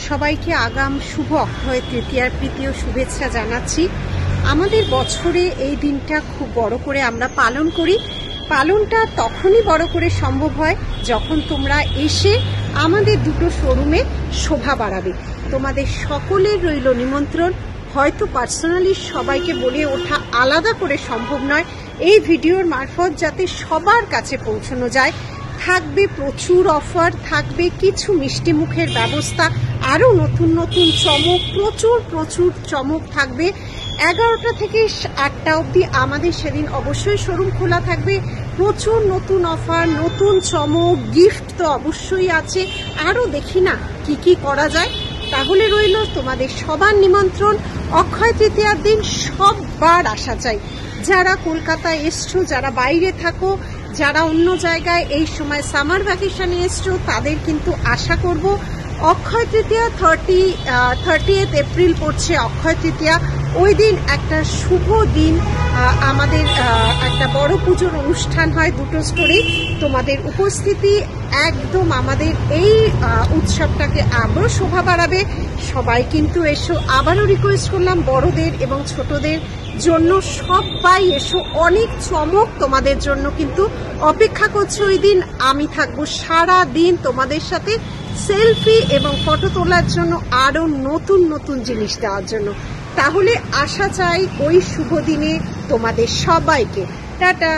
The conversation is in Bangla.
সবাইকে আগাম শুভ অক্ষয় তৃতীয়ার প্রীতি ও শুভেচ্ছা জানাচ্ছি। আমাদের বছরে এই দিনটা খুব বড় করে আমরা পালন করি। পালনটা তখনই বড় করে সম্ভব হয় যখন তোমরা এসে আমাদের দুটো শোরুমে শোভা বাড়াবে। তোমাদের সকলের রইল নিমন্ত্রণ। হয়তো পার্সোনালি সবাইকে বলে ওঠা আলাদা করে সম্ভব নয়, এই ভিডিওর মারফত যাতে সবার কাছে পৌঁছানো যায়। থাকবে প্রচুর অফার, থাকবে কিছু মিষ্টি মুখের ব্যবস্থা, আরও নতুন নতুন চমক, প্রচুর চমক থাকবে। 11টা থেকে 8টা অবধি আমাদের সেদিন অবশ্যই শোরুম খোলা থাকবে। প্রচুর নতুন অফার, নতুন চমক, গিফট তো অবশ্যই আছে। আরও দেখি না কি করা যায়। তাহলে রইল তোমাদের সবার নিমন্ত্রণ। অক্ষয় তৃতীয়ার দিন সববার আসা চাই। যারা কলকাতায় এসছো, যারা বাইরে থাকো, যারা অন্য জায়গায় এই সময় সামার ভ্যাকেশনে এসছো, তাদের কিন্তু আশা করব অক্ষয় তৃতীয়া 30th এপ্রিল পড়ছে অক্ষয় তৃতীয়া। ওই দিন একটা শুভ দিন, আমাদের একটা বড় পুজোর অনুষ্ঠান হয় দুটো স্টোরে। তোমাদের উপস্থিতি একদম আমাদের এই উৎসবটাকে আবারও শোভা বাড়াবে। সবাই কিন্তু এসো। আবারও রিকোয়েস্ট করলাম বড়দের এবং ছোটদের জন্য সবাই এসো। অনেক চমক তোমাদের জন্য কিন্তু অপেক্ষা করছে ওই দিন। আমি থাকবো সারা দিন তোমাদের সাথে সেলফি এবং ফটো তোলার জন্য, আরো নতুন জিনিস দেওয়ার জন্য। তাহলে আশা চাই ওই শুভ দিনে তোমাদের সবাইকে। টাটা।